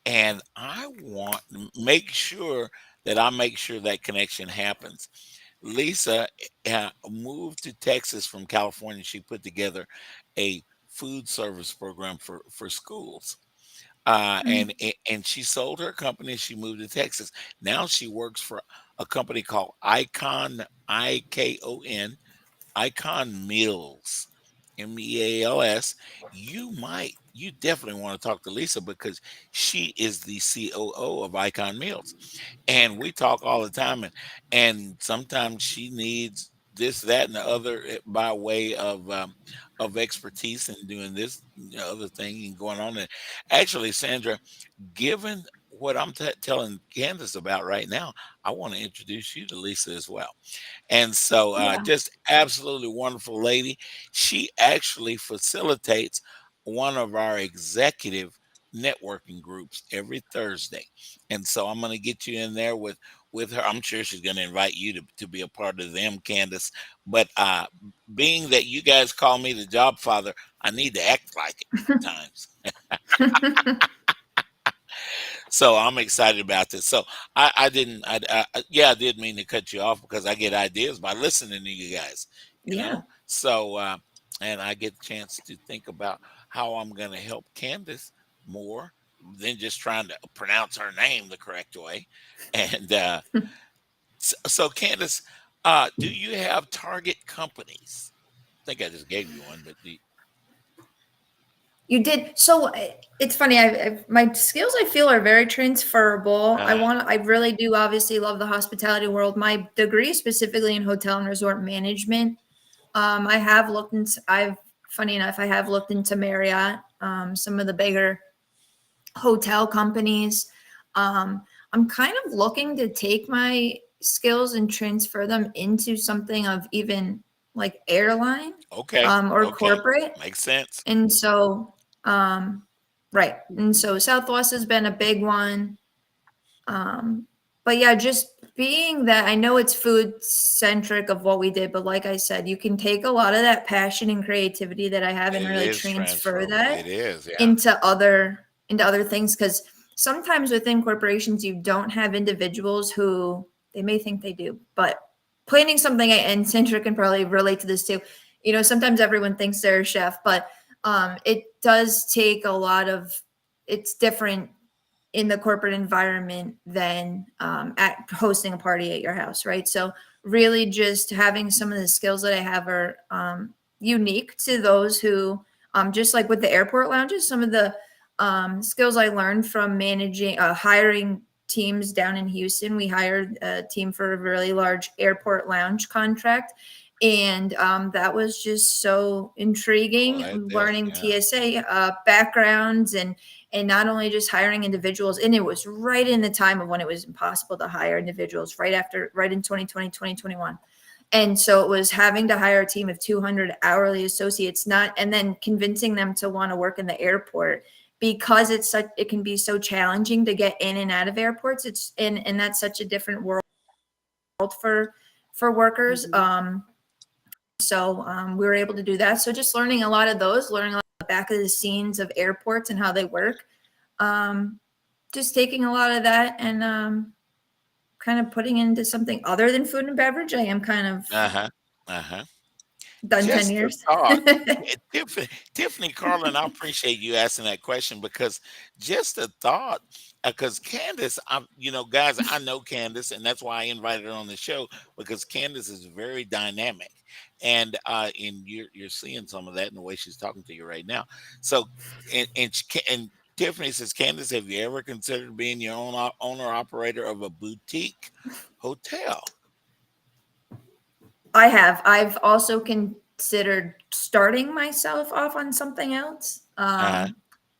And I want to make sure that connection happens. Lisa moved to Texas from California. She put together a food service program for schools. And she sold her company. She moved to Texas. Now she works for a company called Icon, IKON, Icon Meals, MEALS. You definitely want to talk to Lisa, because she is the COO of Icon Meals. And we talk all the time, and sometimes she needs this, that, and the other by way of expertise in doing this other thing and going on. And actually, Sandra, given what I'm telling Candace about right now, I want to introduce you to Lisa as well. And so just absolutely wonderful lady. She actually facilitates one of our executive networking groups every Thursday. And so I'm going to get you in there with her. I'm sure she's going to invite you to be a part of them, Candace. But being that you guys call me the Jobfather, I need to act like it at times. So I'm excited about this. So I did mean to cut you off, because I get ideas by listening to you guys, you know? So, and I get a chance to think about how I'm going to help Candace more than just trying to pronounce her name the correct way. And so Candace, do you have target companies? I think I just gave you one, but You did. So it's funny. My skills, I feel, are very transferable. I really do obviously love the hospitality world. My degree specifically in hotel and resort management. I have looked into Marriott, some of the bigger hotel companies. I'm kind of looking to take my skills and transfer them into something of even like airline Okay. or Okay. corporate. Makes sense. And so, right. And so Southwest has been a big one. But yeah, just being that, I know it's food centric of what we did, but like I said, you can take a lot of that passion and creativity that I have and It really is transfer transferable. that It is. Yeah. into other things. Because sometimes within corporations, you don't have individuals who they may think they do, but planning something, and Sandra can probably relate to this too. You know, sometimes everyone thinks they're a chef, but it does take a lot of, it's different in the corporate environment than at hosting a party at your house, right? So really just having some of the skills that I have are unique to those who, just like with the airport lounges, some of the skills I learned from managing, hiring teams down in Houston. We hired a team for a really large airport lounge contract. And that was just so intriguing, learning TSA backgrounds and not only just hiring individuals. And it was right in the time of when it was impossible to hire individuals, right in 2020, 2021. And so it was having to hire a team of 200 hourly associates, and then convincing them to want to work in the airport because it can be so challenging to get in and out of airports. And that's such a different world for workers. So we were able to do that. So just learning a lot of those, learning a lot of the back of the scenes of airports and how they work. Just taking a lot of that and kind of putting into something other than food and beverage. I am kind of done 10 years. Tiffany Carlin, I appreciate you asking that question because just a thought, because Candace, guys, I know Candace, and that's why I invited her on the show because Candace is very dynamic, and you're seeing some of that in the way she's talking to you right now. So, and Tiffany says, Candace, have you ever considered being your own owner operator of a boutique hotel? I have. I've also considered starting myself off on something else.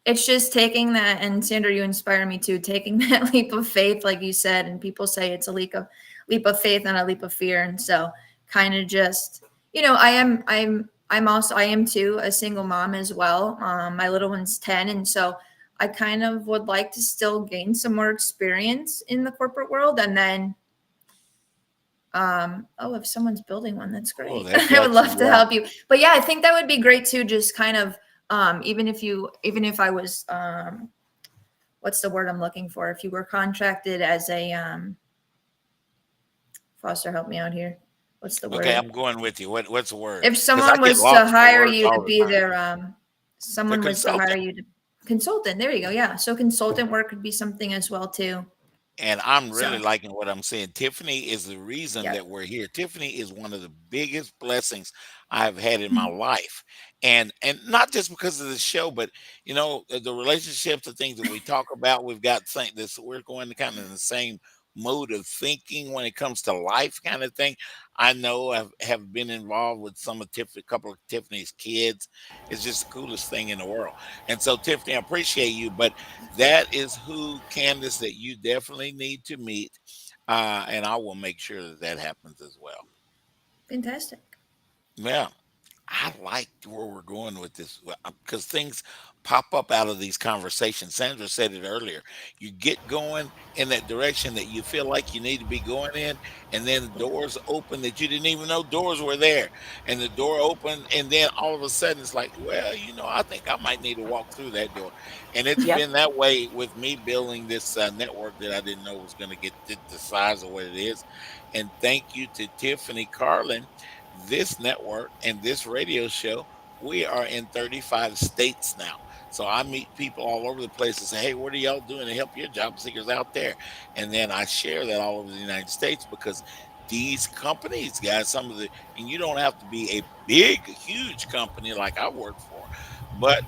It's just taking that, and Sandra, you inspire me too, taking that leap of faith, like you said, and people say it's a leap of faith and a leap of fear. And so kind of just, I am too a single mom as well. My little one's 10. And so I kind of would like to still gain some more experience in the corporate world. And then, if someone's building one, that's great. Oh, I would love to help you. But yeah, I think that would be great too. Just kind of, even if I was, what's the word I'm looking for? If you were contracted as a, Foster, help me out here. What's the word? Okay, I'm going with you. What's the word? If someone was to hire you to be their, someone was to hire you to consultant. There you go. Yeah. So consultant work could be something as well too. And I'm really liking what I'm saying. Tiffany is the reason that we're here. Tiffany is one of the biggest blessings I've had in my life. And not just because of the show, but the relationships, the things that we talk about, we've got this, we're going kind of in the same mode of thinking when it comes to life kind of thing. I know I have been involved with a couple of Tiffany's kids. It's just the coolest thing in the world. And so Tiffany, I appreciate you, but that is who Candace that you definitely need to meet. And I will make sure that happens as well. Fantastic. Yeah. I like where we're going with this because things pop up out of these conversations. Sandra said it earlier. You get going in that direction that you feel like you need to be going in, and then the doors open that you didn't even know doors were there. And the door opened, and then all of a sudden it's like, well, I think I might need to walk through that door. And it's been that way with me building this network that I didn't know was going to get the size of what it is. And thank you to Tiffany Carlin. This network and this radio show, we are in 35 states now. So I meet people all over the place and say, hey, what are y'all doing to help your job seekers out there? And then I share that all over the United States because these companies, guys, and you don't have to be a big, huge company like I work for, but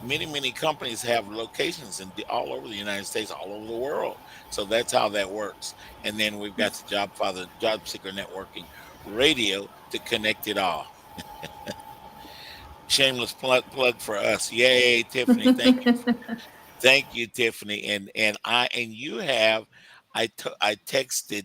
many companies have locations all over the United States, all over the world. So that's how that works. And then we've got the Jobfather, Jobseeker Networking Radio to connect it all. Shameless plug for us. Yay, Tiffany. Thank you. Thank you, Tiffany. And you have, I texted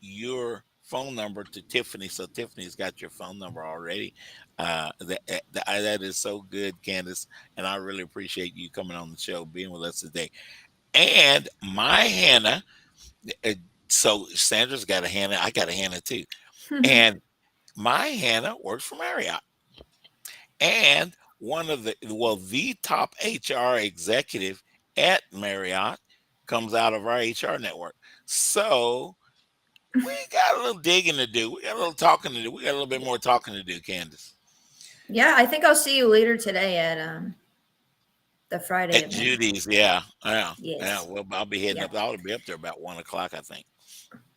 your phone number to Tiffany. So Tiffany's got your phone number already. That is so good, Candace. And I really appreciate you coming on the show, being with us today. And my Hannah, uh, so Sandra's got a Hannah. I got a Hannah too. And my Hannah works for Marriott. And the top HR executive at Marriott comes out of our HR network. So we got a little digging to do. We got a little talking to do. We got a little bit more talking to do, Candace. Yeah, I think I'll see you later today at the Friday At event. Judy's, yeah. Yes. Well, I'll be heading Yeah. up. I'll be up there about 1:00, I think.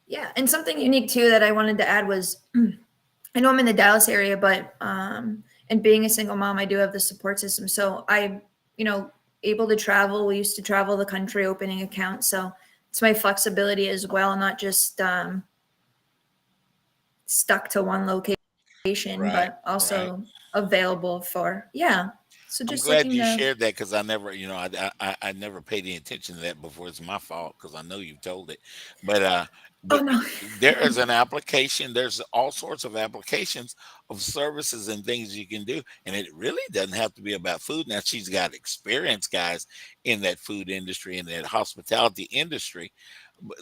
Yeah, and something unique too that I wanted to add was, I know I'm in the Dallas area, but and being a single mom, I do have the support system. So I, able to travel. We used to travel the country opening accounts. So it's my flexibility as well, not just stuck to one location, Right, but also available for, yeah. So I'm just glad looking you to, shared that because I never, I never paid any attention to that before. It's my fault because I know you've told it, but oh but no. there is an application. There's all sorts of applications of services and things you can do, and it really doesn't have to be about food. Now she's got experience, guys, in that food industry and that hospitality industry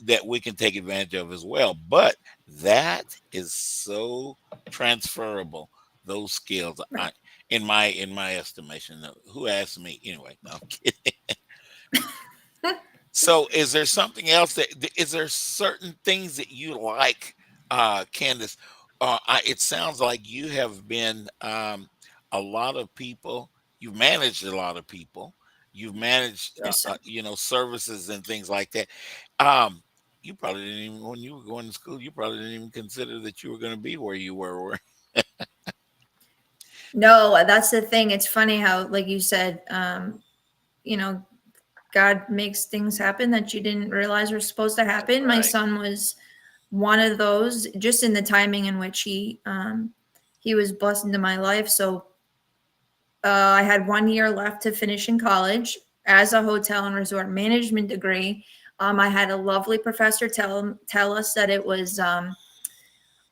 that we can take advantage of as well. But that is so transferable. Those skills, Right. in my estimation. Who asked me anyway? No, I'm kidding. So, is there something else is there certain things that you like, Candace? It sounds like you have been a lot of people. You've managed a lot of people. You've managed, Yes, sir. services and things like that. Um, you probably didn't even, when you were going to school, you probably didn't even consider that you were going to be where you were. No, that's the thing. It's funny how, like you said, God makes things happen that you didn't realize were supposed to happen. My Right. son was one of those, just in the timing in which he was blessed into my life. So I had 1 year left to finish in college as a hotel and resort management degree. I had a lovely professor tell us that it was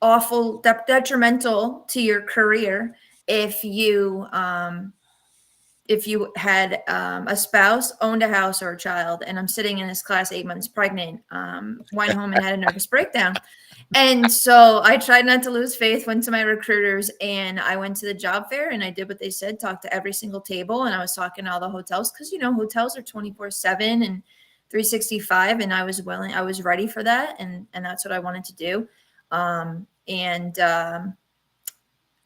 awful detrimental to your career if you had a spouse, owned a house, or a child. And I'm sitting in this class 8 months pregnant, went home and had a nervous breakdown. And so I tried not to lose faith, went to my recruiters, and I went to the job fair and I did what they said, talked to every single table. And I was talking to all the hotels because, hotels are 24/7 and 365. And I was ready for that. And that's what I wanted to do.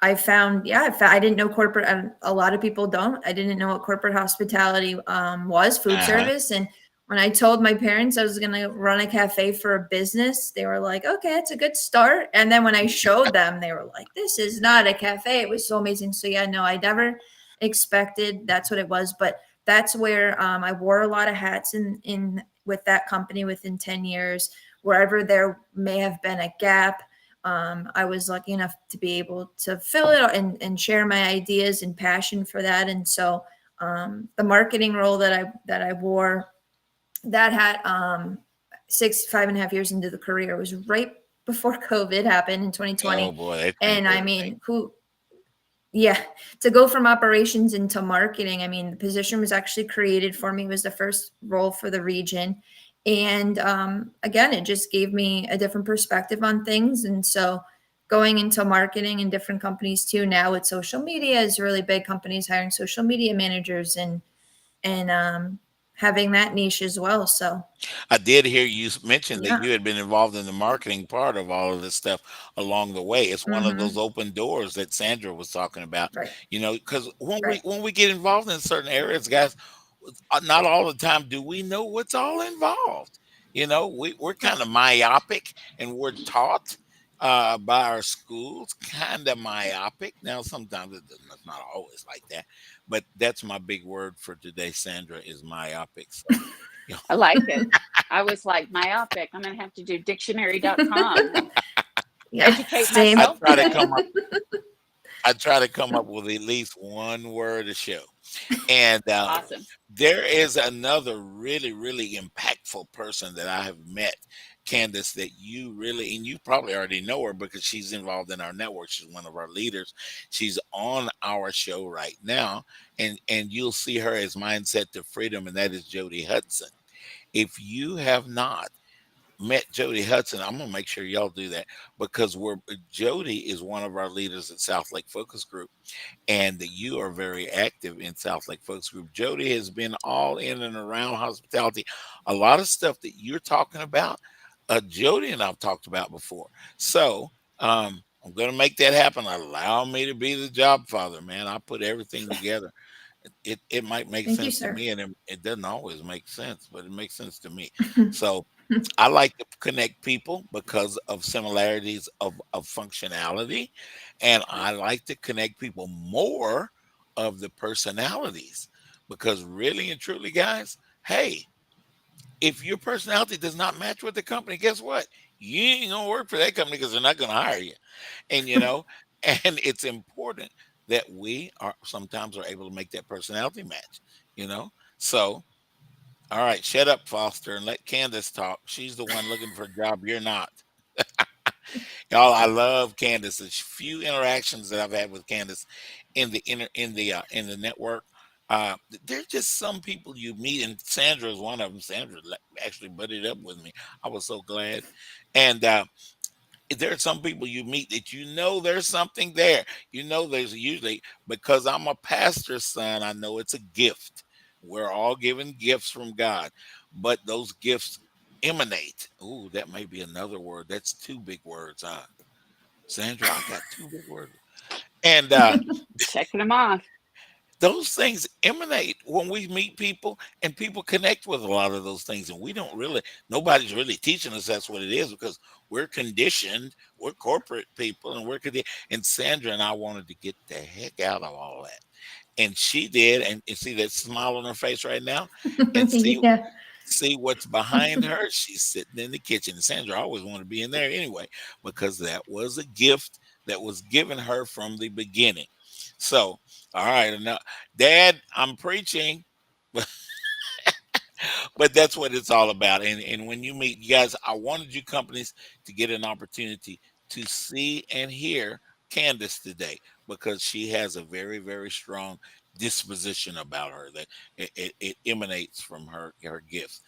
I found, I didn't know corporate. A lot of people don't. I didn't know what corporate hospitality was, food service. And when I told my parents I was going to run a cafe for a business, they were like, okay, it's a good start. And then when I showed them, they were like, this is not a cafe. It was so amazing. So yeah, no, I never expected that's what it was. But that's where I wore a lot of hats in with that company within 10 years, wherever there may have been a gap. I was lucky enough to be able to fill it and share my ideas and passion for that. And so the marketing role that I wore, that had 5.5 years into the career, was right before COVID happened in 2020. Oh boy! And I mean, to go from operations into marketing, I mean, the position was actually created for me. It was the first role for the region. And again, it just gave me a different perspective on things. And so going into marketing in different companies too, now with social media is really big, companies hiring social media managers and having that niche as well. So I did hear you mention that you had been involved in the marketing part of all of this stuff along the way. It's one of those open doors that Sandra was talking about, Right. Because when we get involved in certain areas, guys, not all the time do we know what's all involved. We're kind of myopic, and we're taught by our schools kind of myopic. Now, sometimes it's not always like that, but that's my big word for today, Sandra, is myopic. So, I like it. I was like, myopic. I'm going to have to do dictionary.com. Educate myself. I try to come up with at least one word a show. And Awesome. there is another really, really impactful person that I have met Candace, that you really, and you probably already know her because she's involved in our network. She's one of our leaders. She's on our show right now, and you'll see her as Mindset to Freedom, and that is Jody Hudson. If you have not met Jody Hudson, I'm gonna make sure y'all do that, because Jody is one of our leaders at South Lake Focus Group, and that you are very active in South Lake Focus Group. Jody has been all in and around hospitality. A lot of stuff that you're talking about, Jody and I've talked about before. So I'm going to make that happen. Allow me to be the job father, man. I put everything together. It might make Thank you, sense to sir. me, and it doesn't always make sense, but it makes sense to me. So I like to connect people because of similarities of functionality, and I like to connect people more of the personalities, because really and truly, guys, hey, if your personality does not match with the company, guess what? You ain't gonna work for that company because they're not gonna hire you. And and it's important that we are sometimes are able to make that personality match, you know. So all right, shut up, Foster, and let Candace talk. She's the one looking for a job. You're not. Y'all, I love Candace. The few interactions that I've had with Candace in the network, there's just some people you meet, and Sandra is one of them. Sandra actually buddied up with me. I was so glad. And there are some people you meet that there's something there. There's usually, because I'm a pastor's son, I know it's a gift. We're all given gifts from God, but those gifts emanate. Ooh, that may be another word. That's two big words, huh? Sandra, I got two big words. And Checking them off. those things emanate when we meet people, and people connect with a lot of those things. And nobody's really teaching us that's what it is, because we're conditioned, we're corporate people, and and Sandra and I wanted to get the heck out of all that. And she did, and you see that smile on her face right now, and Yeah. see what's behind her. She's sitting in the kitchen. And Sandra always wanted to be in there anyway, because that was a gift that was given her from the beginning. So, all right, now, Dad, I'm preaching, but that's what it's all about. And when you meet, you guys, I wanted you companies to get an opportunity to see and hear Candace today, because she has a very, very strong disposition about her that it emanates from her gifts.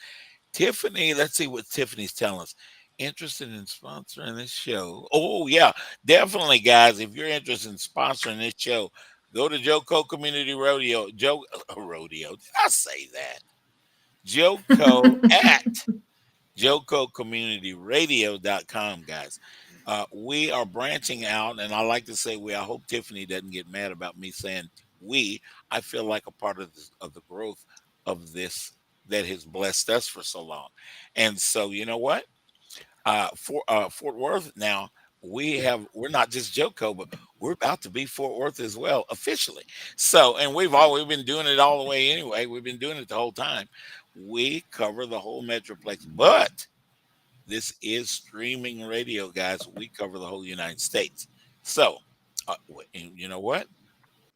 Tiffany, let's see what Tiffany's telling us. Interested in sponsoring this show? Oh, yeah, definitely, guys. If you're interested in sponsoring this show, go to Joco Community Rodeo. Rodeo. Did I say that? Joco at JocoCommunityRadio.com, guys. We are branching out, and I like to say we. I hope Tiffany doesn't get mad about me saying we. I feel like a part of the growth of this that has blessed us for so long. And so, you know what? For Fort Worth now, we're not just Joco, but we're about to be Fort Worth as well officially. So, and we've been doing it all the way anyway. We've been doing it the whole time. We cover the whole metroplex, but this is streaming radio, guys. We cover the whole United States. So, and you know what?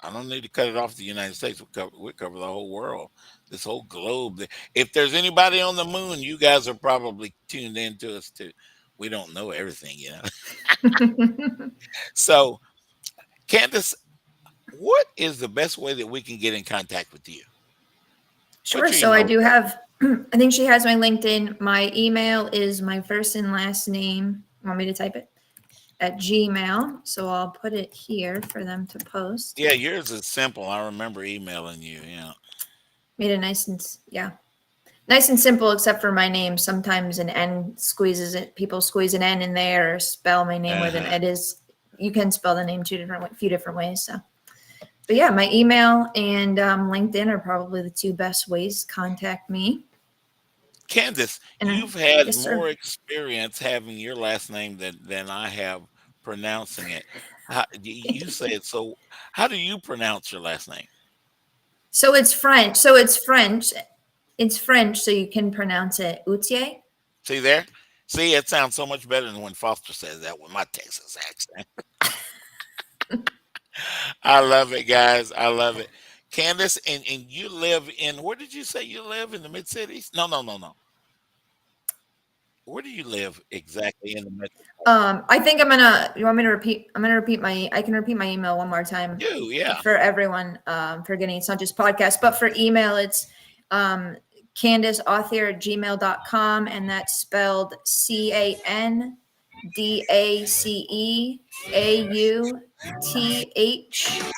I don't need to cut it off the United States. We cover the whole world, this whole globe. If there's anybody on the moon, you guys are probably tuned in to us too. We don't know everything, So, Candace, what is the best way that we can get in contact with you? Sure. So I do have, I think she has my LinkedIn. My email is my first and last name. Want me to type it? At Gmail. So I'll put it here for them to post. Yeah, yours is simple. I remember emailing you. Yeah. Made it nice and simple, except for my name. Sometimes an N squeezes it. People squeeze an N in there or spell my name with an it is. You can spell the name few different ways. So, but yeah, my email and LinkedIn are probably the two best ways to contact me. Candace, you've had more experience having your last name than I have pronouncing it. You say it. So how do you pronounce your last name? So it's French. It's French, so you can pronounce it Authier. See there? See, it sounds so much better than when Foster says that with my Texas accent. I love it, guys. I love it. Candace, and you live in, where did you say you live? In the mid-cities? No. Where do you live exactly in the metro? I think I'm gonna. You want me to repeat? I'm gonna repeat my. I can repeat my email one more time Yeah. for everyone. For getting it's not just podcast, but for email, it's Candace Authier at gmail.com, and that's spelled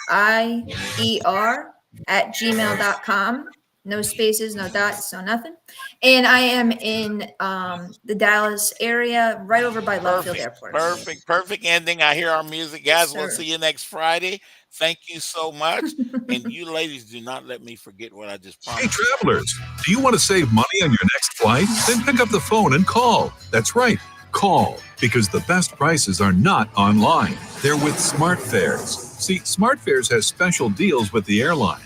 CandaceAuthieR at gmail.com. No spaces, no dots, no nothing. And I am in the Dallas area, right over by Love Field Airport. Perfect ending. I hear our music. Guys, Yes, we'll sir. see you next Friday. Thank you so much. And you ladies, do not let me forget what I just Hey, promised. travelers, do you want to save money on your next flight? Then pick up the phone and call. That's right, call, because the best prices are not online. They're with SmartFares. See, SmartFares has special deals with the airlines.